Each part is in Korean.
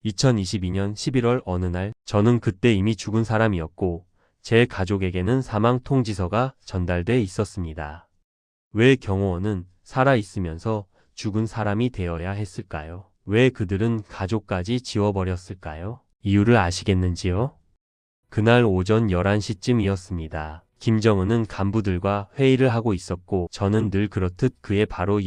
2022년 11월 어느 날 저는 그때 이미 죽은 사람이었고 제 가족에게는 사망 통지서가 전달돼 있었습니다. 왜 경호원은 살아있으면서 죽은 사람이 되어야 했을까요? 왜 그들은 가족까지 지워버렸을까요? 이유를 아시겠는지요? 그날 오전 11시쯤이었습니다. 김정은은 간부들과 회의를 하고 있었고 저는 늘 그렇듯 그의 바로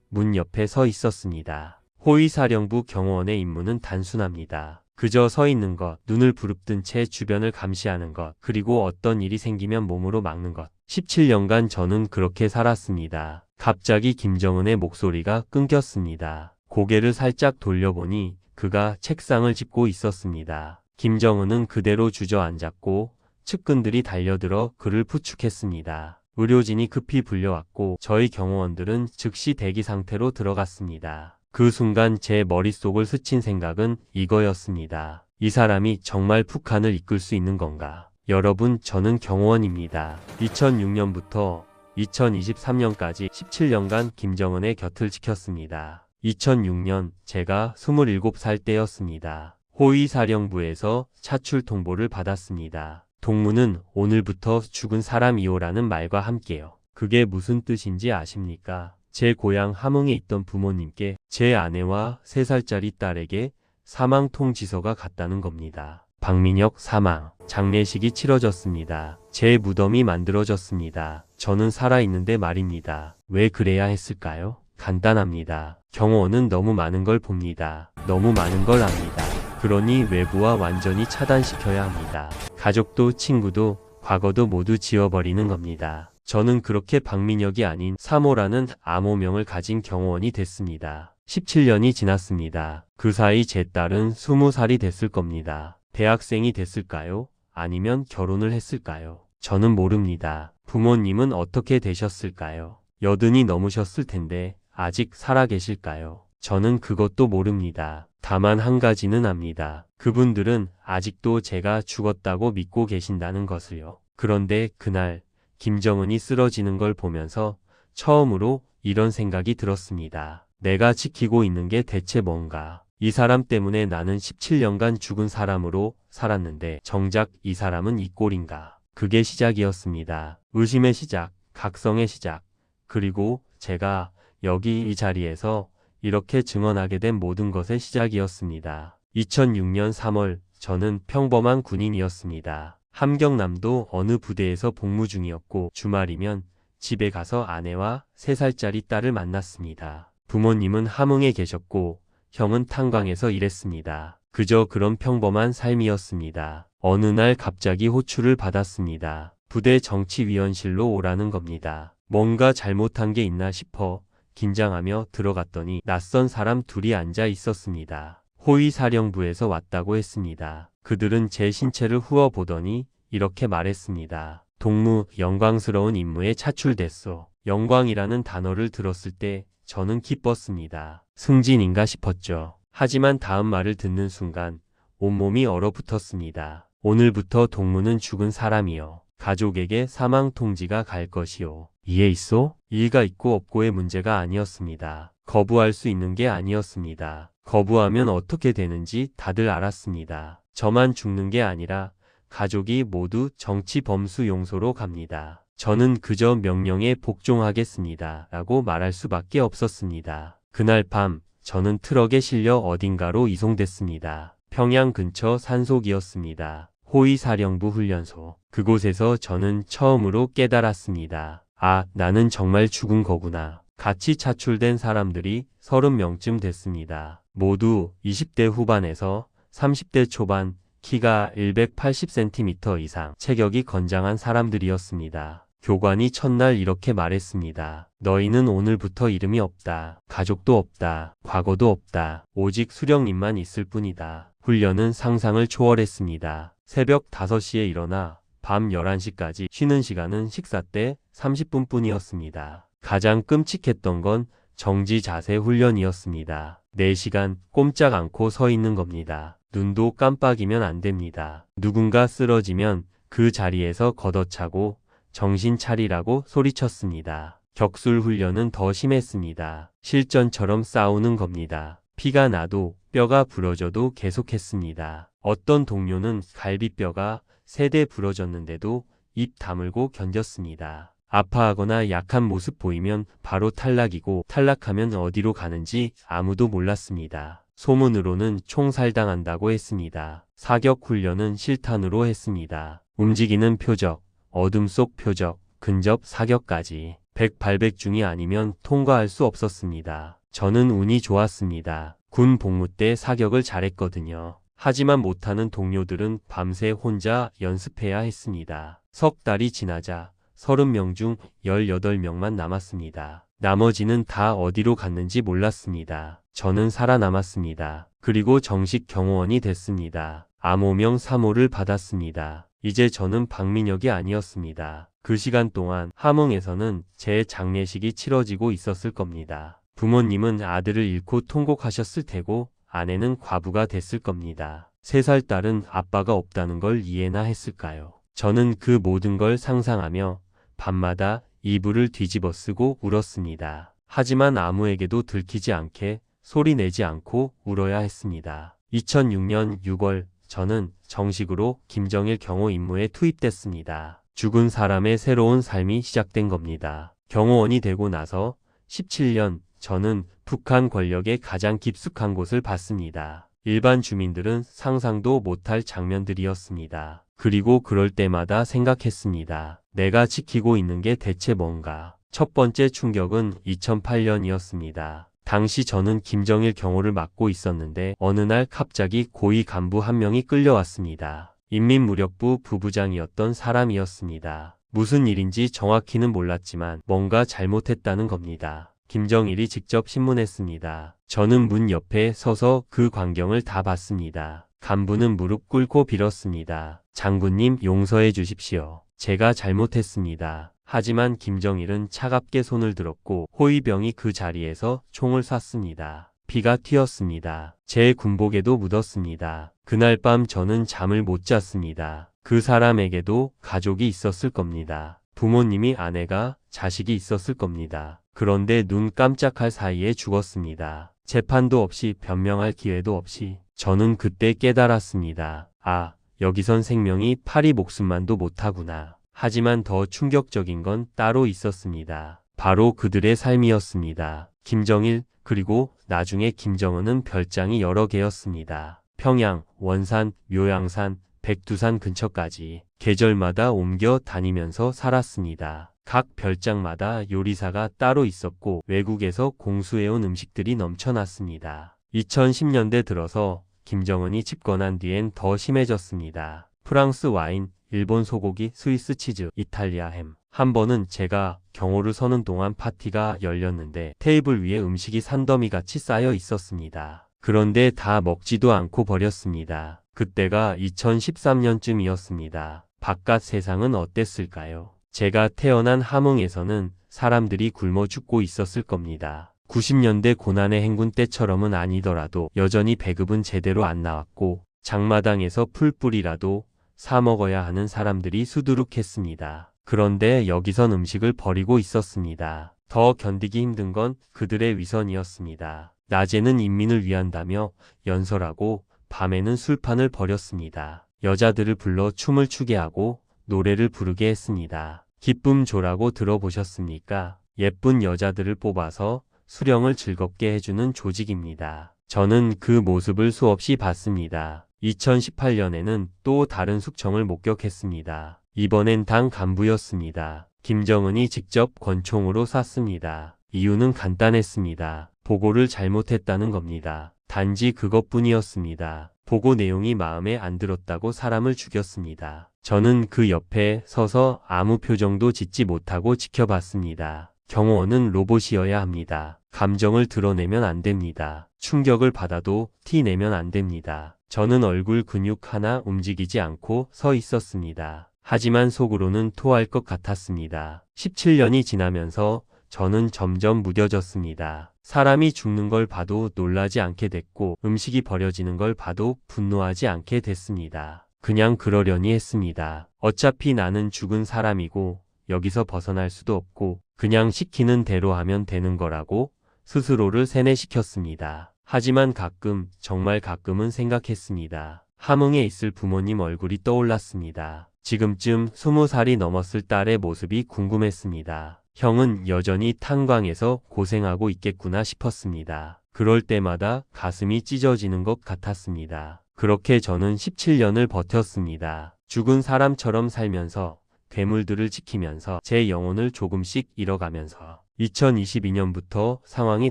문 옆에 서 있었습니다. 호위사령부 경호원의 임무는 단순합니다. 그저 서 있는 것, 눈을 부릅뜬 채 주변을 감시하는 것, 그리고 어떤 일이 생기면 몸으로 막는 것. 17년간 저는 그렇게 살았습니다. 갑자기 김정은의 목소리가 끊겼습니다. 고개를 살짝 돌려보니 그가 책상을 짚고 있었습니다. 김정은은 그대로 주저앉았고 측근들이 달려들어 그를 부축했습니다. 의료진이 급히 불려왔고 저희 경호원들은 즉시 대기 상태로 들어갔습니다. 그 순간 제 머릿속을 스친 생각은 이거였습니다. 이 사람이 정말 북한을 이끌 수 있는 건가? 여러분, 저는 경호원입니다. 2006년부터 2023년까지 17년간 김정은의 곁을 지켰습니다. 2006년 제가 27살 때였습니다. 호위사령부에서 차출 통보를 받았습니다. 동무는 오늘부터 죽은 사람이오라는 말과 함께요. 그게 무슨 뜻인지 아십니까? 제 고향 함흥에 있던 부모님께 제 아내와 3살짜리 딸에게 사망 통지서가 갔다는 겁니다. 박민혁 사망. 장례식이 치러졌습니다. 제 무덤이 만들어졌습니다. 저는 살아있는데 말입니다. 왜 그래야 했을까요? 간단합니다. 경호원은 너무 많은 걸 봅니다. 너무 많은 걸 압니다. 그러니 외부와 완전히 차단시켜야 합니다. 가족도 친구도 과거도 모두 지워버리는 겁니다. 저는 그렇게 박민혁이 아닌 사모라는 암호명을 가진 경호원이 됐습니다. 17년이 지났습니다. 그 사이 제 딸은 20살이 됐을 겁니다. 대학생이 됐을까요? 아니면 결혼을 했을까요? 저는 모릅니다. 부모님은 어떻게 되셨을까요? 80이 넘으셨을 텐데 아직 살아 계실까요? 저는 그것도 모릅니다. 다만 한 가지는 압니다. 그분들은 아직도 제가 죽었다고 믿고 계신다는 것을요. 그런데 그날 김정은이 쓰러지는 걸 보면서 처음으로 이런 생각이 들었습니다. 내가 지키고 있는 게 대체 뭔가? 이 사람 때문에 나는 17년간 죽은 사람으로 살았는데 정작 이 사람은 이 꼴인가? 그게 시작이었습니다. 의심의 시작, 각성의 시작, 그리고 제가 여기 이 자리에서 이렇게 증언하게 된 모든 것의 시작이었습니다. 2006년 3월 저는 평범한 군인이었습니다. 함경남도 어느 부대에서 복무 중이었고 주말이면 집에 가서 아내와 3살짜리 딸을 만났습니다. 부모님은 함흥에 계셨고 형은 탄광에서 일했습니다. 그저 그런 평범한 삶이었습니다. 어느 날 갑자기 호출을 받았습니다. 부대 정치위원실로 오라는 겁니다. 뭔가 잘못한 게 있나 싶어 긴장하며 들어갔더니 낯선 사람 둘이 앉아 있었습니다. 호위사령부에서 왔다고 했습니다. 그들은 제 신체를 후어보더니 이렇게 말했습니다. 동무, 영광스러운 임무에 차출됐소. 영광이라는 단어를 들었을 때 저는 기뻤습니다. 승진인가 싶었죠. 하지만 다음 말을 듣는 순간 온몸이 얼어붙었습니다. 오늘부터 동무는 죽은 사람이요. 가족에게 사망 통지가 갈 것이요. 이해 있소? 일가 있고 없고의 문제가 아니었습니다. 거부할 수 있는 게 아니었습니다. 거부하면 어떻게 되는지 다들 알았습니다. 저만 죽는 게 아니라 가족이 모두 정치 범수 용소로 갑니다. 저는 그저 명령에 복종하겠습니다. 라고 말할 수밖에 없었습니다. 그날 밤 저는 트럭에 실려 어딘가로 이송됐습니다. 평양 근처 산속이었습니다. 호위사령부 훈련소. 그곳에서 저는 처음으로 깨달았습니다. 아, 나는 정말 죽은 거구나. 같이 차출된 사람들이 30명쯤 됐습니다. 모두 20대 후반에서 30대 초반, 키가 180cm 이상, 체격이 건장한 사람들이었습니다. 교관이 첫날 이렇게 말했습니다. 너희는 오늘부터 이름이 없다. 가족도 없다. 과거도 없다. 오직 수령님만 있을 뿐이다. 훈련은 상상을 초월했습니다. 새벽 5시에 일어나 밤 11시까지 쉬는 시간은 식사 때 30분 뿐이었습니다. 가장 끔찍했던 건 정지 자세 훈련이었습니다. 4시간 꼼짝 않고 서 있는 겁니다. 눈도 깜빡이면 안 됩니다. 누군가 쓰러지면 그 자리에서 걷어차고 정신 차리라고 소리쳤습니다. 격술 훈련은 더 심했습니다. 실전처럼 싸우는 겁니다. 피가 나도 뼈가 부러져도 계속했습니다. 어떤 동료는 갈비뼈가 3대 부러졌는데도 입 다물고 견뎠습니다. 아파하거나 약한 모습 보이면 바로 탈락이고 탈락하면 어디로 가는지 아무도 몰랐습니다. 소문으로는 총살당한다고 했습니다. 사격 훈련은 실탄으로 했습니다. 움직이는 표적, 어둠 속 표적, 근접 사격까지 100발백중이 아니면 통과할 수 없었습니다. 저는 운이 좋았습니다. 군 복무 때 사격을 잘했거든요. 하지만 못하는 동료들은 밤새 혼자 연습해야 했습니다. 석 달이 지나자 30명 중 18명만 남았습니다. 나머지는 다 어디로 갔는지 몰랐습니다. 저는 살아남았습니다. 그리고 정식 경호원이 됐습니다. 암호명 3호를 받았습니다. 이제 저는 박민혁이 아니었습니다. 그 시간 동안 함흥에서는 제 장례식이 치러지고 있었을 겁니다. 부모님은 아들을 잃고 통곡하셨을 테고 아내는 과부가 됐을 겁니다. 3살 딸은 아빠가 없다는 걸 이해나 했을까요? 저는 그 모든 걸 상상하며 밤마다 이불을 뒤집어 쓰고 울었습니다. 하지만 아무에게도 들키지 않게 소리 내지 않고 울어야 했습니다. 2006년 6월 저는 정식으로 김정일 경호 임무에 투입됐습니다. 죽은 사람의 새로운 삶이 시작된 겁니다. 경호원이 되고 나서 17년 저는 북한 권력의 가장 깊숙한 곳을 봤습니다. 일반 주민들은 상상도 못할 장면들이었습니다. 그리고 그럴 때마다 생각했습니다. 내가 지키고 있는 게 대체 뭔가. 첫 번째 충격은 2008년이었습니다. 당시 저는 김정일 경호를 맡고 있었는데 어느 날 갑자기 고위 간부 한 명이 끌려왔습니다. 인민무력부 부부장이었던 사람이었습니다. 무슨 일인지 정확히는 몰랐지만 뭔가 잘못했다는 겁니다. 김정일이 직접 신문했습니다. 저는 문 옆에 서서 그 광경을 다 봤습니다. 간부는 무릎 꿇고 빌었습니다. 장군님 용서해 주십시오. 제가 잘못했습니다. 하지만 김정일은 차갑게 손을 들었고 호위병이 그 자리에서 총을 쐈습니다. 피가 튀었습니다. 제 군복에도 묻었습니다. 그날 밤 저는 잠을 못 잤습니다. 그 사람에게도 가족이 있었을 겁니다. 부모님이, 아내가, 자식이 있었을 겁니다. 그런데 눈 깜짝할 사이에 죽었습니다. 재판도 없이 변명할 기회도 없이 저는 그때 깨달았습니다. 아, 여기선 생명이 파리 목숨만도 못하구나. 하지만 더 충격적인 건 따로 있었습니다. 바로 그들의 삶이었습니다. 김정일, 그리고 나중에 김정은은 별장이 여러 개였습니다. 평양, 원산, 묘양산, 백두산 근처까지 계절마다 옮겨 다니면서 살았습니다. 각 별장마다 요리사가 따로 있었고 외국에서 공수해온 음식들이 넘쳐났습니다. 2010년대 들어서 김정은이 집권한 뒤엔 더 심해졌습니다. 프랑스 와인, 일본 소고기, 스위스 치즈, 이탈리아 햄. 한 번은 제가 경호를 서는 동안 파티가 열렸는데 테이블 위에 음식이 산더미같이 쌓여 있었습니다. 그런데 다 먹지도 않고 버렸습니다. 그때가 2013년쯤이었습니다. 바깥 세상은 어땠을까요? 제가 태어난 함흥에서는 사람들이 굶어 죽고 있었을 겁니다. 90년대 고난의 행군 때처럼은 아니더라도 여전히 배급은 제대로 안 나왔고 장마당에서 풀뿌리라도 사 먹어야 하는 사람들이 수두룩했습니다. 그런데 여기선 음식을 버리고 있었습니다. 더 견디기 힘든 건 그들의 위선이었습니다. 낮에는 인민을 위한다며 연설하고 밤에는 술판을 벌였습니다. 여자들을 불러 춤을 추게 하고 노래를 부르게 했습니다. 기쁨조라고 들어보셨습니까? 예쁜 여자들을 뽑아서 수령을 즐겁게 해주는 조직입니다. 저는 그 모습을 수없이 봤습니다. 2018년에는 또 다른 숙청을 목격했습니다. 이번엔 당 간부였습니다. 김정은이 직접 권총으로 쐈습니다. 이유는 간단했습니다. 보고를 잘못했다는 겁니다. 단지 그것뿐이었습니다. 보고 내용이 마음에 안 들었다고 사람을 죽였습니다. 저는 그 옆에 서서 아무 표정도 짓지 못하고 지켜봤습니다. 경호원은 로봇이어야 합니다. 감정을 드러내면 안 됩니다. 충격을 받아도 티 내면 안 됩니다. 저는 얼굴 근육 하나 움직이지 않고 서 있었습니다. 하지만 속으로는 토할 것 같았습니다. 17년이 지나면서 저는 점점 무뎌졌습니다. 사람이 죽는 걸 봐도 놀라지 않게 됐고 음식이 버려지는 걸 봐도 분노하지 않게 됐습니다. 그냥 그러려니 했습니다. 어차피 나는 죽은 사람이고 여기서 벗어날 수도 없고 그냥 시키는 대로 하면 되는 거라고 스스로를 세뇌시켰습니다. 하지만 가끔, 정말 가끔은 생각했습니다. 함흥에 있을 부모님 얼굴이 떠올랐습니다. 지금쯤 20살이 넘었을 딸의 모습이 궁금했습니다. 형은 여전히 탄광에서 고생하고 있겠구나 싶었습니다. 그럴 때마다 가슴이 찢어지는 것 같았습니다. 그렇게 저는 17년을 버텼습니다. 죽은 사람처럼 살면서, 괴물들을 지키면서 제 영혼을 조금씩 잃어가면서 2022년부터 상황이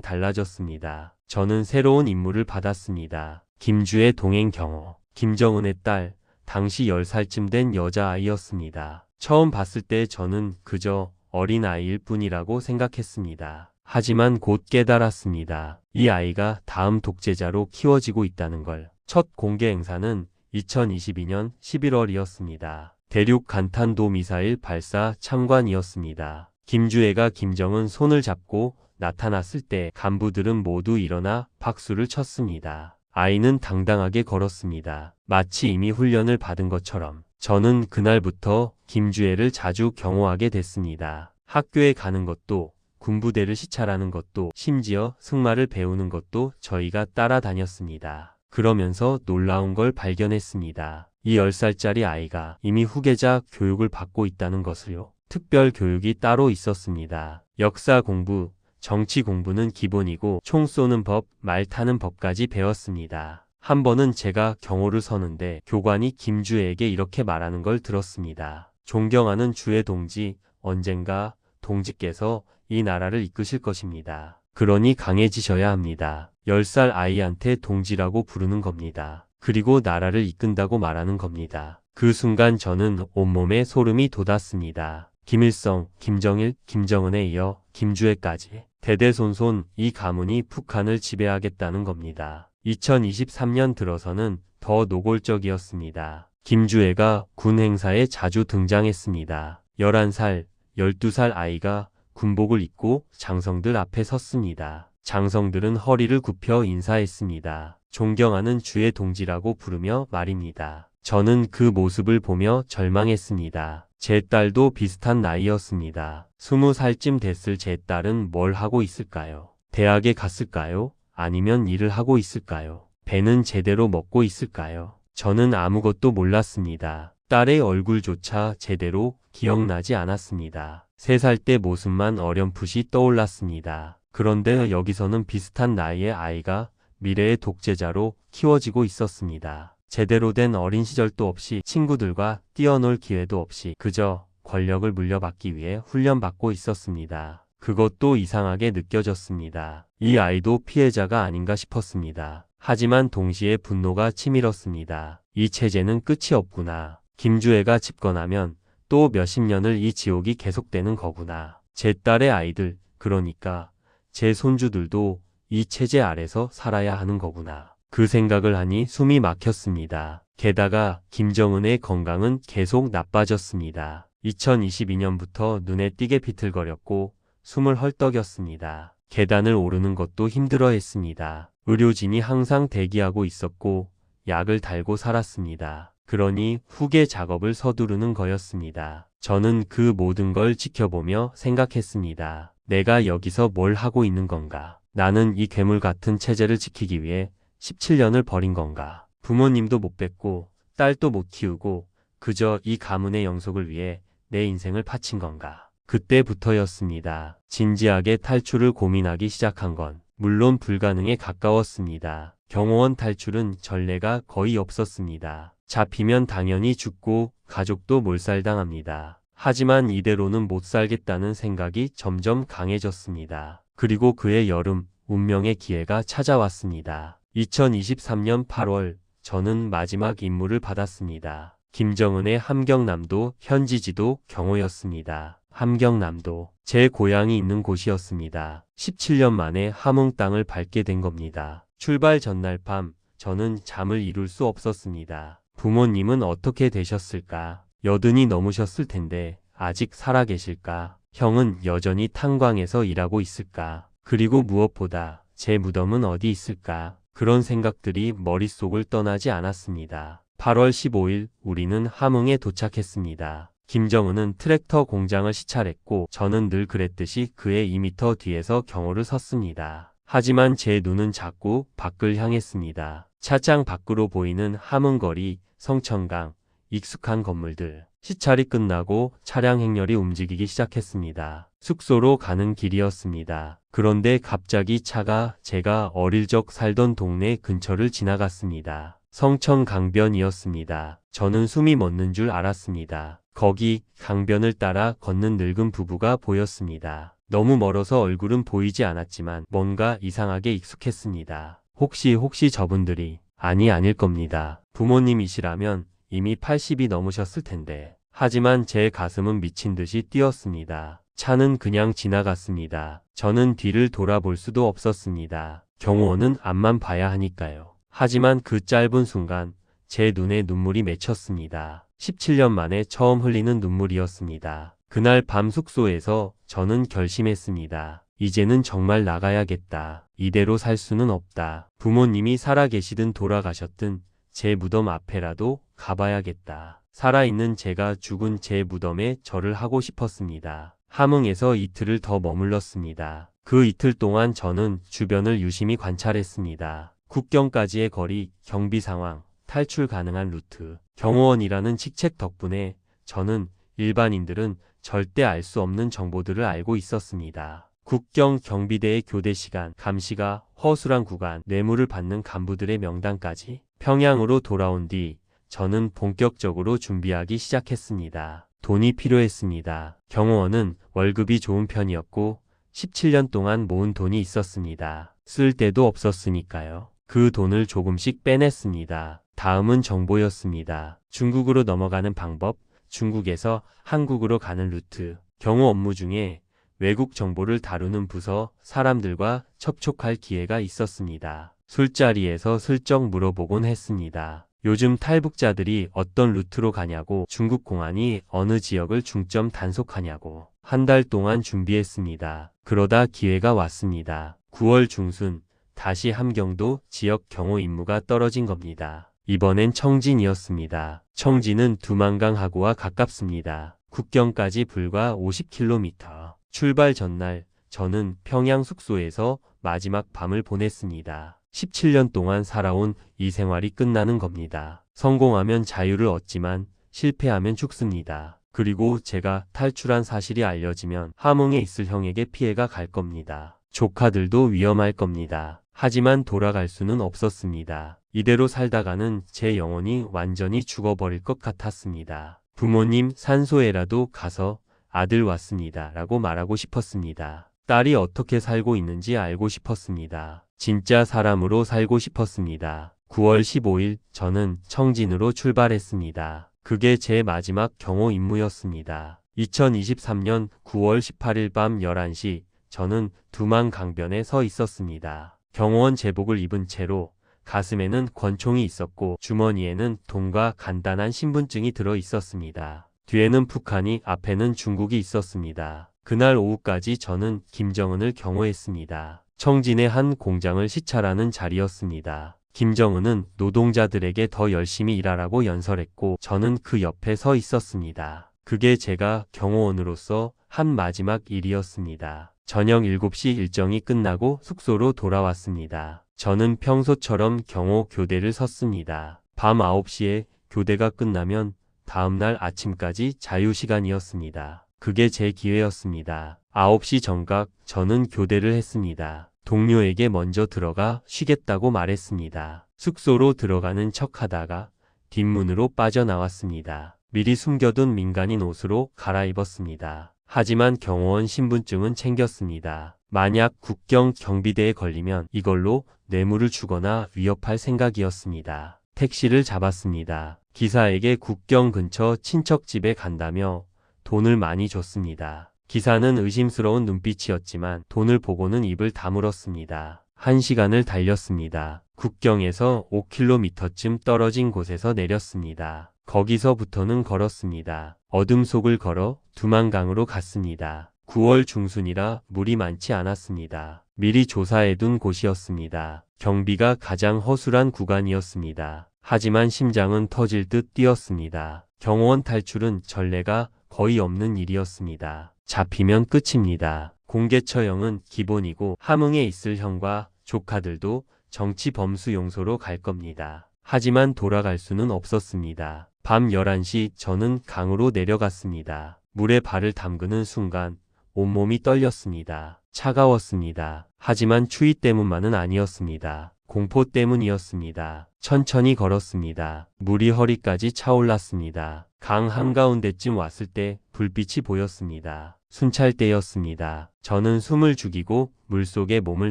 달라졌습니다. 저는 새로운 임무를 받았습니다. 김주의 동행 경호. 김정은의 딸, 당시 10살쯤 된 여자아이였습니다. 처음 봤을 때 저는 그저 어린아이일 뿐이라고 생각했습니다. 하지만 곧 깨달았습니다. 이 아이가 다음 독재자로 키워지고 있다는 걸. 첫 공개 행사는 2022년 11월이었습니다. 대륙 간탄도 미사일 발사 참관이었습니다. 김주애가 김정은 손을 잡고 나타났을 때 간부들은 모두 일어나 박수를 쳤습니다. 아이는 당당하게 걸었습니다. 마치 이미 훈련을 받은 것처럼. 저는 그날부터 김주애를 자주 경호하게 됐습니다. 학교에 가는 것도, 군부대를 시찰하는 것도, 심지어 승마를 배우는 것도 저희가 따라다녔습니다. 그러면서 놀라운 걸 발견했습니다. 이 10살짜리 아이가 이미 후계자 교육을 받고 있다는 것을요. 특별 교육이 따로 있었습니다. 역사 공부, 정치 공부는 기본이고 총 쏘는 법, 말 타는 법까지 배웠습니다. 한 번은 제가 경호를 서는데 교관이 김주애에게 이렇게 말하는 걸 들었습니다. 존경하는 주애 동지, 언젠가 동지께서 이 나라를 이끄실 것입니다. 그러니 강해지셔야 합니다. 10살 아이한테 동지라고 부르는 겁니다. 그리고 나라를 이끈다고 말하는 겁니다. 그 순간 저는 온몸에 소름이 돋았습니다. 김일성, 김정일, 김정은에 이어 김주애까지 대대손손 이 가문이 북한을 지배하겠다는 겁니다. 2023년 들어서는 더 노골적이었습니다. 김주애가 군 행사에 자주 등장했습니다. 11살, 12살 아이가 군복을 입고 장성들 앞에 섰습니다. 장성들은 허리를 굽혀 인사했습니다. 존경하는 주의 동지라고 부르며 말입니다. 저는 그 모습을 보며 절망했습니다. 제 딸도 비슷한 나이였습니다. 20살쯤 됐을 제 딸은 뭘 하고 있을까요? 대학에 갔을까요? 아니면 일을 하고 있을까요? 배는 제대로 먹고 있을까요? 저는 아무것도 몰랐습니다. 딸의 얼굴조차 제대로 기억나지 않았습니다. 3살 때 모습만 어렴풋이 떠올랐습니다. 그런데 여기서는 비슷한 나이의 아이가 미래의 독재자로 키워지고 있었습니다. 제대로 된 어린 시절도 없이 친구들과 뛰어놀 기회도 없이 그저 권력을 물려받기 위해 훈련받고 있었습니다. 그것도 이상하게 느껴졌습니다. 이 아이도 피해자가 아닌가 싶었습니다. 하지만 동시에 분노가 치밀었습니다. 이 체제는 끝이 없구나. 김주애가 집권하면 또 몇십 년을 이 지옥이 계속되는 거구나. 제 딸의 아이들, 그러니까 제 손주들도 이 체제 아래서 살아야 하는 거구나. 그 생각을 하니 숨이 막혔습니다. 게다가 김정은의 건강은 계속 나빠졌습니다. 2022년부터 눈에 띄게 비틀거렸고 숨을 헐떡였습니다. 계단을 오르는 것도 힘들어했습니다. 의료진이 항상 대기하고 있었고 약을 달고 살았습니다. 그러니 후계 작업을 서두르는 거였습니다. 저는 그 모든 걸 지켜보며 생각했습니다. 내가 여기서 뭘 하고 있는 건가? 나는 이 괴물 같은 체제를 지키기 위해 17년을 버린 건가? 부모님도 못 뵙고 딸도 못 키우고 그저 이 가문의 영속을 위해 내 인생을 바친 건가? 그때부터였습니다. 진지하게 탈출을 고민하기 시작한 건 물론 불가능에 가까웠습니다. 경호원 탈출은 전례가 거의 없었습니다. 잡히면 당연히 죽고 가족도 몰살당합니다. 하지만 이대로는 못 살겠다는 생각이 점점 강해졌습니다. 그리고 그해 여름, 운명의 기회가 찾아왔습니다. 2023년 8월, 저는 마지막 임무를 받았습니다. 김정은의 함경남도 현지지도 경호였습니다. 함경남도, 제 고향이 있는 곳이었습니다. 17년 만에 함흥 땅을 밟게 된 겁니다. 출발 전날 밤, 저는 잠을 이룰 수 없었습니다. 부모님은 어떻게 되셨을까? 80이 넘으셨을 텐데 아직 살아 계실까? 형은 여전히 탄광에서 일하고 있을까? 그리고 무엇보다 제 무덤은 어디 있을까? 그런 생각들이 머릿속을 떠나지 않았습니다. 8월 15일 우리는 함흥에 도착했습니다. 김정은은 트랙터 공장을 시찰했고 저는 늘 그랬듯이 그의 2m 뒤에서 경호를 섰습니다. 하지만 제 눈은 자꾸 밖을 향했습니다. 차장 밖으로 보이는 함흥거리, 성천강, 익숙한 건물들. 시찰이 끝나고 차량 행렬이 움직이기 시작했습니다. 숙소로 가는 길이었습니다. 그런데 갑자기 차가 제가 어릴 적 살던 동네 근처를 지나갔습니다. 성천강변이었습니다. 저는 숨이 멎는 줄 알았습니다. 거기 강변을 따라 걷는 늙은 부부가 보였습니다. 너무 멀어서 얼굴은 보이지 않았지만 뭔가 이상하게 익숙했습니다. 혹시 저분들이 아닐 겁니다. 부모님이시라면 이미 80이 넘으셨을 텐데. 하지만 제 가슴은 미친 듯이 뛰었습니다. 차는 그냥 지나갔습니다. 저는 뒤를 돌아볼 수도 없었습니다. 경호원은 앞만 봐야 하니까요. 하지만 그 짧은 순간 제 눈에 눈물이 맺혔습니다. 17년 만에 처음 흘리는 눈물이었습니다. 그날 밤 숙소에서 저는 결심했습니다. 이제는 정말 나가야겠다. 이대로 살 수는 없다. 부모님이 살아계시든 돌아가셨든 제 무덤 앞에라도 가봐야겠다. 살아있는 제가 죽은 제 무덤에 절을 하고 싶었습니다. 함흥에서 이틀을 더 머물렀습니다. 그 이틀 동안 저는 주변을 유심히 관찰했습니다. 국경까지의 거리, 경비 상황, 탈출 가능한 루트, 경호원이라는 직책 덕분에 저는 일반인들은 절대 알 수 없는 정보들을 알고 있었습니다. 국경 경비대의 교대 시간, 감시가 허술한 구간, 뇌물을 받는 간부들의 명단까지. 평양으로 돌아온 뒤 저는 본격적으로 준비하기 시작했습니다. 돈이 필요했습니다. 경호원은 월급이 좋은 편이었고 17년 동안 모은 돈이 있었습니다. 쓸 데도 없었으니까요. 그 돈을 조금씩 빼냈습니다. 다음은 정보였습니다. 중국으로 넘어가는 방법, 중국에서 한국으로 가는 루트, 경호 업무 중에 외국 정보를 다루는 부서 사람들과 접촉할 기회가 있었습니다. 술자리에서 슬쩍 물어보곤 했습니다. 요즘 탈북자들이 어떤 루트로 가냐고, 중국 공안이 어느 지역을 중점 단속하냐고. 한 달 동안 준비했습니다. 그러다 기회가 왔습니다. 9월 중순 다시 함경도 지역 경호 임무가 떨어진 겁니다. 이번엔 청진이었습니다. 청진은 두만강하고와 가깝습니다. 국경까지 불과 50km. 출발 전날 저는 평양 숙소에서 마지막 밤을 보냈습니다. 17년 동안 살아온 이 생활이 끝나는 겁니다. 성공하면 자유를 얻지만 실패하면 죽습니다. 그리고 제가 탈출한 사실이 알려지면 함흥에 있을 형에게 피해가 갈 겁니다. 조카들도 위험할 겁니다. 하지만 돌아갈 수는 없었습니다. 이대로 살다가는 제 영혼이 완전히 죽어버릴 것 같았습니다. 부모님 산소에라도 가서 아들 왔습니다 라고 말하고 싶었습니다. 딸이 어떻게 살고 있는지 알고 싶었습니다. 진짜 사람으로 살고 싶었습니다. 9월 15일 저는 청진으로 출발했습니다. 그게 제 마지막 경호 임무였습니다. 2023년 9월 18일 밤 11시 저는 두만강변에 서 있었습니다. 경호원 제복을 입은 채로 가슴에는 권총이 있었고 주머니에는 돈과 간단한 신분증이 들어 있었습니다. 뒤에는 북한이, 앞에는 중국이 있었습니다. 그날 오후까지 저는 김정은을 경호했습니다. 청진의 한 공장을 시찰하는 자리였습니다. 김정은은 노동자들에게 더 열심히 일하라고 연설했고 저는 그 옆에 서 있었습니다. 그게 제가 경호원으로서 한 마지막 일이었습니다. 저녁 7시 일정이 끝나고 숙소로 돌아왔습니다. 저는 평소처럼 경호 교대를 섰습니다. 밤 9시에 교대가 끝나면 다음날 아침까지 자유시간이었습니다. 그게 제 기회였습니다. 9시 정각 저는 교대를 했습니다. 동료에게 먼저 들어가 쉬겠다고 말했습니다. 숙소로 들어가는 척하다가 뒷문으로 빠져나왔습니다. 미리 숨겨둔 민간인 옷으로 갈아입었습니다. 하지만 경호원 신분증은 챙겼습니다. 만약 국경 경비대에 걸리면 이걸로 뇌물을 주거나 위협할 생각이었습니다. 택시를 잡았습니다. 기사에게 국경 근처 친척집에 간다며 돈을 많이 줬습니다. 기사는 의심스러운 눈빛이었지만 돈을 보고는 입을 다물었습니다. 1시간을 달렸습니다. 국경에서 5km쯤 떨어진 곳에서 내렸습니다. 거기서부터는 걸었습니다. 어둠 속을 걸어 두만강으로 갔습니다. 9월 중순이라 물이 많지 않았습니다. 미리 조사해둔 곳이었습니다. 경비가 가장 허술한 구간이었습니다. 하지만 심장은 터질 듯 뛰었습니다. 경호원 탈출은 전례가 거의 없는 일이었습니다. 잡히면 끝입니다. 공개 처형은 기본이고 함흥에 있을 형과 조카들도 정치 범수 용소로 갈 겁니다. 하지만 돌아갈 수는 없었습니다. 밤 11시 저는 강으로 내려갔습니다. 물에 발을 담그는 순간 온몸이 떨렸습니다. 차가웠습니다. 하지만 추위 때문만은 아니었습니다. 공포 때문이었습니다. 천천히 걸었습니다. 물이 허리까지 차올랐습니다. 강 한가운데쯤 왔을 때 불빛이 보였습니다. 순찰대였습니다. 저는 숨을 죽이고 물속에 몸을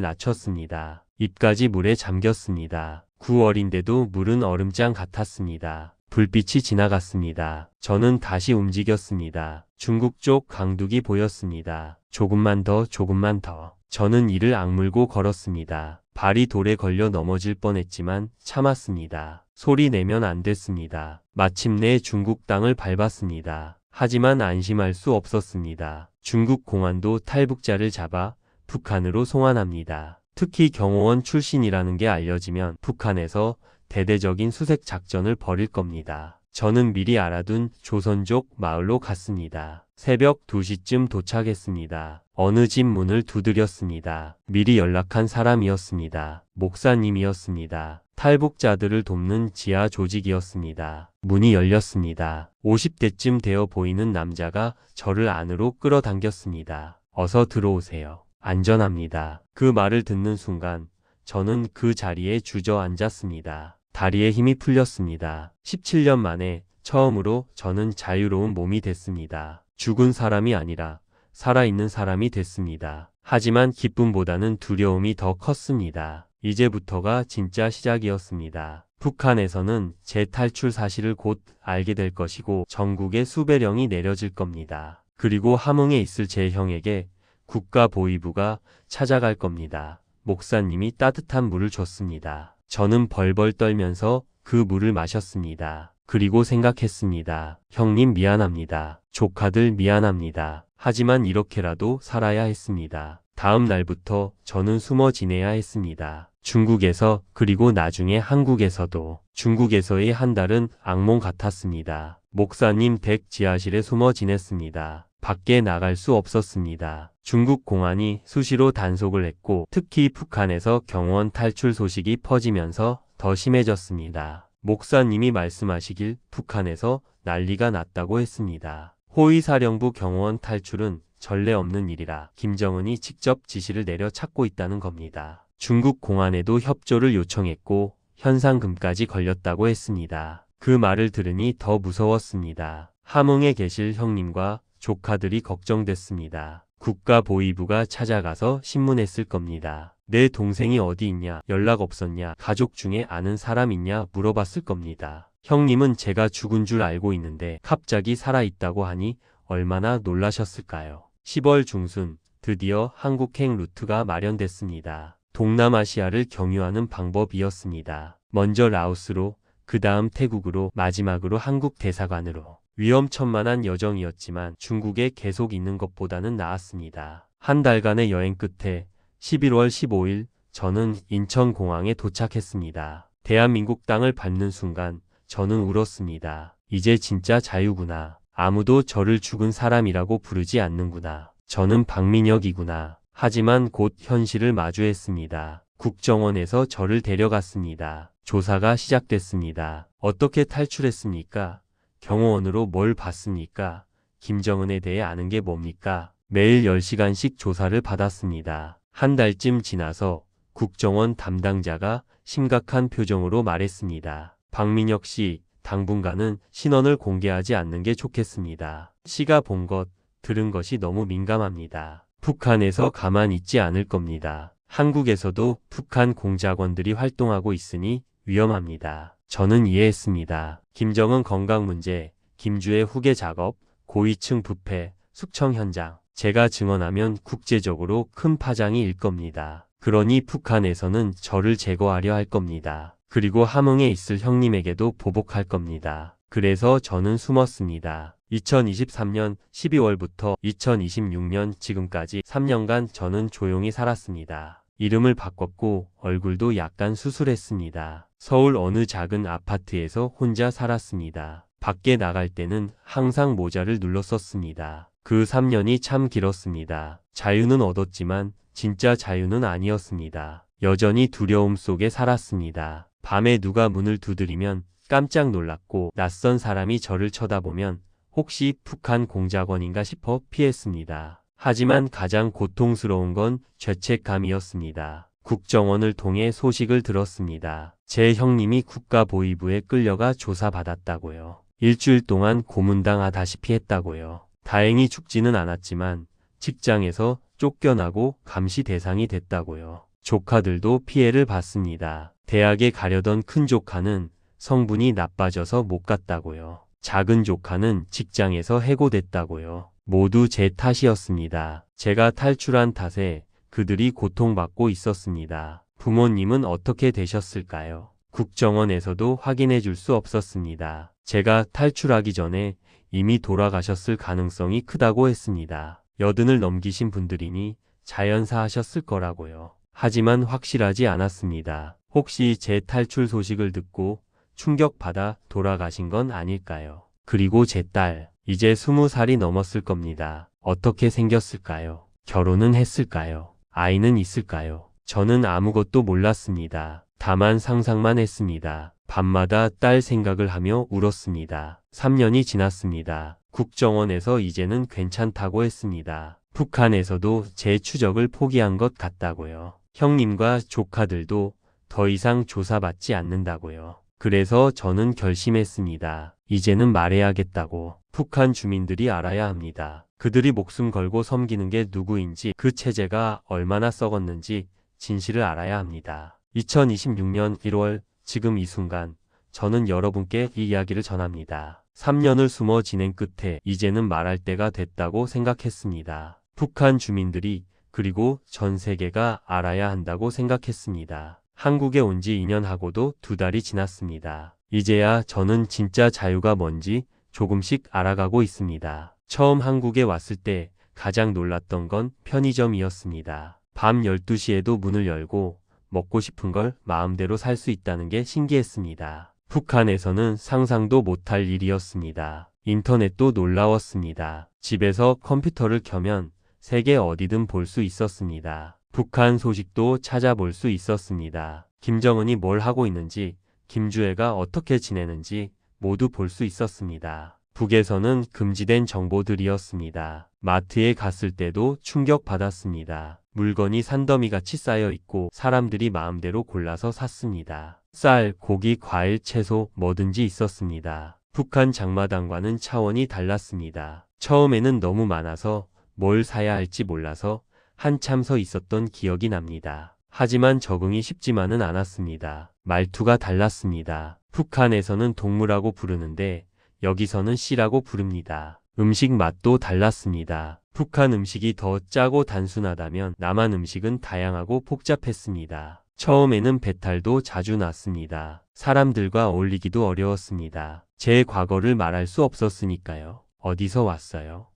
낮췄습니다. 입까지 물에 잠겼습니다. 9월인데도 물은 얼음장 같았습니다. 불빛이 지나갔습니다. 저는 다시 움직였습니다. 중국 쪽 강둑이 보였습니다. 조금만 더, 조금만 더. 저는 이를 악물고 걸었습니다. 발이 돌에 걸려 넘어질 뻔했지만 참았습니다. 소리 내면 안 됐습니다. 마침내 중국 땅을 밟았습니다. 하지만 안심할 수 없었습니다. 중국 공안도 탈북자를 잡아 북한으로 송환합니다. 특히 경호원 출신이라는 게 알려지면 북한에서 대대적인 수색 작전을 벌일 겁니다. 저는 미리 알아둔 조선족 마을로 갔습니다. 새벽 2시쯤 도착했습니다. 어느 집 문을 두드렸습니다. 미리 연락한 사람이었습니다. 목사님이었습니다. 탈북자들을 돕는 지하 조직이었습니다. 문이 열렸습니다. 50대쯤 되어 보이는 남자가 저를 안으로 끌어당겼습니다. 어서 들어오세요. 안전합니다. 그 말을 듣는 순간 저는 그 자리에 주저앉았습니다. 다리에 힘이 풀렸습니다. 17년 만에 처음으로 저는 자유로운 몸이 됐습니다. 죽은 사람이 아니라 살아있는 사람이 됐습니다. 하지만 기쁨보다는 두려움이 더 컸습니다. 이제부터가 진짜 시작이었습니다. 북한에서는 제 탈출 사실을 곧 알게 될 것이고 전국에 수배령이 내려질 겁니다. 그리고 함흥에 있을 제 형에게 국가보위부가 찾아갈 겁니다. 목사님이 따뜻한 물을 줬습니다. 저는 벌벌 떨면서 그 물을 마셨습니다. 그리고 생각했습니다. 형님 미안합니다. 조카들 미안합니다. 하지만 이렇게라도 살아야 했습니다. 다음 날부터 저는 숨어 지내야 했습니다. 중국에서 그리고 나중에 한국에서도. 중국에서의 한 달은 악몽 같았습니다. 목사님 댁 지하실에 숨어 지냈습니다. 밖에 나갈 수 없었습니다. 중국 공안이 수시로 단속을 했고 특히 북한에서 경호원 탈출 소식이 퍼지면서 더 심해졌습니다. 목사님이 말씀하시길 북한에서 난리가 났다고 했습니다. 호위사령부 경호원 탈출은 전례 없는 일이라 김정은이 직접 지시를 내려 찾고 있다는 겁니다. 중국 공안에도 협조를 요청했고 현상금까지 걸렸다고 했습니다. 그 말을 들으니 더 무서웠습니다. 함흥에 계실 형님과 조카들이 걱정됐습니다. 국가보위부가 찾아가서 신문했을 겁니다. 내 동생이 어디 있냐, 연락 없었냐, 가족 중에 아는 사람 있냐 물어봤을 겁니다. 형님은 제가 죽은 줄 알고 있는데 갑자기 살아있다고 하니 얼마나 놀라셨을까요? 10월 중순 드디어 한국행 루트가 마련됐습니다. 동남아시아를 경유하는 방법이었습니다. 먼저 라오스로, 그 다음 태국으로, 마지막으로 한국 대사관으로. 위험천만한 여정이었지만 중국에 계속 있는 것보다는 나았습니다. 한 달간의 여행 끝에 11월 15일 저는 인천공항에 도착했습니다. 대한민국 땅을 밟는 순간 저는 울었습니다. 이제 진짜 자유구나. 아무도 저를 죽은 사람이라고 부르지 않는구나. 저는 박민혁이구나. 하지만 곧 현실을 마주했습니다. 국정원에서 저를 데려갔습니다. 조사가 시작됐습니다. 어떻게 탈출했습니까? 경호원으로 뭘 봤습니까? 김정은에 대해 아는 게 뭡니까? 매일 10시간씩 조사를 받았습니다. 한 달쯤 지나서 국정원 담당자가 심각한 표정으로 말했습니다. 박민혁 씨, 당분간은 신원을 공개하지 않는 게 좋겠습니다. 씨가 본 것, 들은 것이 너무 민감합니다. 북한에서 가만 있지 않을 겁니다. 한국에서도 북한 공작원들이 활동하고 있으니 위험합니다. 저는 이해했습니다. 김정은 건강 문제, 김주의 후계 작업, 고위층 부패, 숙청 현장. 제가 증언하면 국제적으로 큰 파장이 일 겁니다. 그러니 북한에서는 저를 제거하려 할 겁니다. 그리고 함흥에 있을 형님에게도 보복할 겁니다. 그래서 저는 숨었습니다. 2023년 12월부터 2026년 지금까지 3년간 저는 조용히 살았습니다. 이름을 바꿨고 얼굴도 약간 수술했습니다. 서울 어느 작은 아파트에서 혼자 살았습니다. 밖에 나갈 때는 항상 모자를 눌러 썼습니다. 그 3년이 참 길었습니다. 자유는 얻었지만 진짜 자유는 아니었습니다. 여전히 두려움 속에 살았습니다. 밤에 누가 문을 두드리면 깜짝 놀랐고 낯선 사람이 저를 쳐다보면 혹시 북한 공작원인가 싶어 피했습니다. 하지만 가장 고통스러운 건 죄책감이었습니다. 국정원을 통해 소식을 들었습니다. 제 형님이 국가보위부에 끌려가 조사받았다고요. 일주일 동안 고문당하다시피 했다고요. 다행히 죽지는 않았지만 직장에서 쫓겨나고 감시 대상이 됐다고요. 조카들도 피해를 봤습니다. 대학에 가려던 큰 조카는 성분이 나빠져서 못 갔다고요. 작은 조카는 직장에서 해고됐다고요. 모두 제 탓이었습니다. 제가 탈출한 탓에 그들이 고통받고 있었습니다. 부모님은 어떻게 되셨을까요? 국정원에서도 확인해 줄 수 없었습니다. 제가 탈출하기 전에 이미 돌아가셨을 가능성이 크다고 했습니다. 80을 넘기신 분들이니 자연사 하셨을 거라고요. 하지만 확실하지 않았습니다. 혹시 제 탈출 소식을 듣고 충격받아 돌아가신 건 아닐까요? 그리고 제 딸, 이제 20살이 넘었을 겁니다. 어떻게 생겼을까요? 결혼은 했을까요? 아이는 있을까요? 저는 아무것도 몰랐습니다. 다만 상상만 했습니다. 밤마다 딸 생각을 하며 울었습니다. 3년이 지났습니다. 국정원에서 이제는 괜찮다고 했습니다. 북한에서도 제 추적을 포기한 것 같다고요. 형님과 조카들도 더 이상 조사받지 않는다고요. 그래서 저는 결심했습니다. 이제는 말해야겠다고. 북한 주민들이 알아야 합니다. 그들이 목숨 걸고 섬기는 게 누구인지, 그 체제가 얼마나 썩었는지 진실을 알아야 합니다. 2026년 1월 지금 이 순간 저는 여러분께 이 이야기를 전합니다. 3년을 숨어 지낸 끝에 이제는 말할 때가 됐다고 생각했습니다. 북한 주민들이 그리고 전 세계가 알아야 한다고 생각했습니다. 한국에 온 지 2년 하고도 2달이 지났습니다. 이제야 저는 진짜 자유가 뭔지 조금씩 알아가고 있습니다. 처음 한국에 왔을 때 가장 놀랐던 건 편의점이었습니다. 밤 12시에도 문을 열고 먹고 싶은 걸 마음대로 살 수 있다는 게 신기했습니다. 북한에서는 상상도 못할 일이었습니다. 인터넷도 놀라웠습니다. 집에서 컴퓨터를 켜면 세계 어디든 볼 수 있었습니다. 북한 소식도 찾아볼 수 있었습니다. 김정은이 뭘 하고 있는지, 김주애가 어떻게 지내는지 모두 볼 수 있었습니다. 북에서는 금지된 정보들이었습니다. 마트에 갔을 때도 충격받았습니다. 물건이 산더미같이 쌓여 있고 사람들이 마음대로 골라서 샀습니다. 쌀, 고기, 과일, 채소 뭐든지 있었습니다. 북한 장마당과는 차원이 달랐습니다. 처음에는 너무 많아서 뭘 사야 할지 몰라서 한참 서 있었던 기억이 납니다. 하지만 적응이 쉽지만은 않았습니다. 말투가 달랐습니다. 북한에서는 동물하고 부르는데 여기서는 씨라고 부릅니다. 음식 맛도 달랐습니다. 북한 음식이 더 짜고 단순하다면 남한 음식은 다양하고 복잡했습니다. 처음에는 배탈도 자주 났습니다. 사람들과 어울리기도 어려웠습니다. 제 과거를 말할 수 없었으니까요. 어디서 왔어요?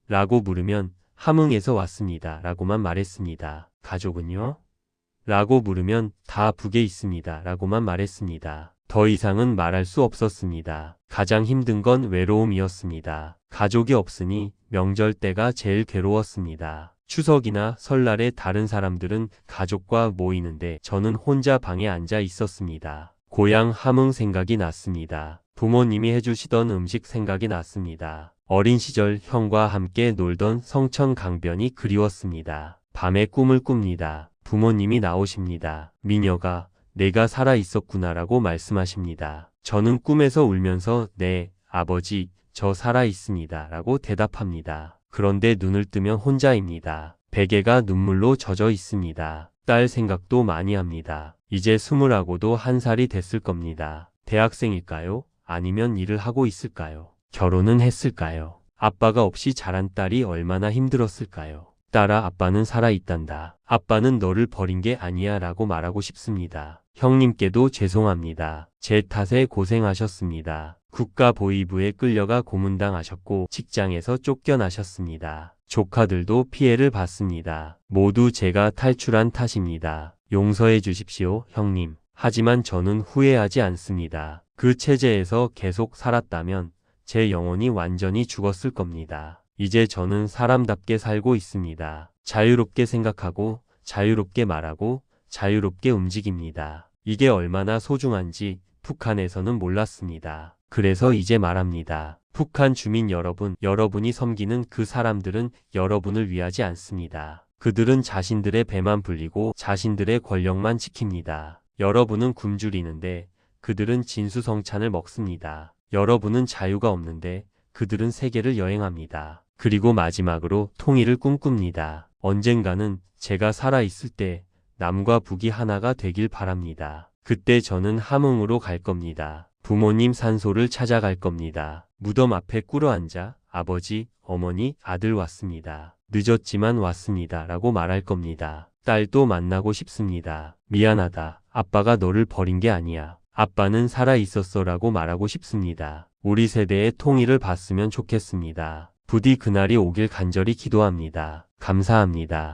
라고 물으면 함흥에서 왔습니다. 라고만 말했습니다. 가족은요? 라고 물으면 다 북에 있습니다. 라고만 말했습니다. 더 이상은 말할 수 없었습니다. 가장 힘든 건 외로움이었습니다. 가족이 없으니 명절 때가 제일 괴로웠습니다. 추석이나 설날에 다른 사람들은 가족과 모이는데 저는 혼자 방에 앉아 있었습니다. 고향 함흥 생각이 났습니다. 부모님이 해주시던 음식 생각이 났습니다. 어린 시절 형과 함께 놀던 성천 강변이 그리웠습니다. 밤에 꿈을 꿉니다. 부모님이 나오십니다. 미녀가 내가 살아 있었구나라고 말씀하십니다. 저는 꿈에서 울면서 네, 아버지, 저 살아 있습니다. 라고 대답합니다. 그런데 눈을 뜨면 혼자입니다. 베개가 눈물로 젖어 있습니다. 딸 생각도 많이 합니다. 이제 20하고도 1살이 됐을 겁니다. 대학생일까요? 아니면 일을 하고 있을까요? 결혼은 했을까요? 아빠가 없이 자란 딸이 얼마나 힘들었을까요? 딸아, 아빠는 살아있단다. 아빠는 너를 버린 게 아니야 라고 말하고 싶습니다. 형님께도 죄송합니다. 제 탓에 고생하셨습니다. 국가보위부에 끌려가 고문당하셨고 직장에서 쫓겨나셨습니다. 조카들도 피해를 봤습니다. 모두 제가 탈출한 탓입니다. 용서해 주십시오, 형님. 하지만 저는 후회하지 않습니다. 그 체제에서 계속 살았다면 제 영혼이 완전히 죽었을 겁니다. 이제 저는 사람답게 살고 있습니다. 자유롭게 생각하고, 자유롭게 말하고, 자유롭게 움직입니다. 이게 얼마나 소중한지 북한에서는 몰랐습니다. 그래서 이제 말합니다. 북한 주민 여러분, 여러분이 섬기는 그 사람들은 여러분을 위하지 않습니다. 그들은 자신들의 배만 불리고 자신들의 권력만 지킵니다. 여러분은 굶주리는데 그들은 진수성찬을 먹습니다. 여러분은 자유가 없는데 그들은 세계를 여행합니다. 그리고 마지막으로 통일을 꿈꿉니다. 언젠가는 제가 살아있을 때 남과 북이 하나가 되길 바랍니다. 그때 저는 함흥으로 갈 겁니다. 부모님 산소를 찾아갈 겁니다. 무덤 앞에 꿇어앉아 아버지, 어머니, 아들 왔습니다. 늦었지만 왔습니다. 라고 말할 겁니다. 딸도 만나고 싶습니다. 미안하다. 아빠가 너를 버린 게 아니야. 아빠는 살아 있었어. 라고 말하고 싶습니다. 우리 세대의 통일을 봤으면 좋겠습니다. 부디 그날이 오길 간절히 기도합니다. 감사합니다.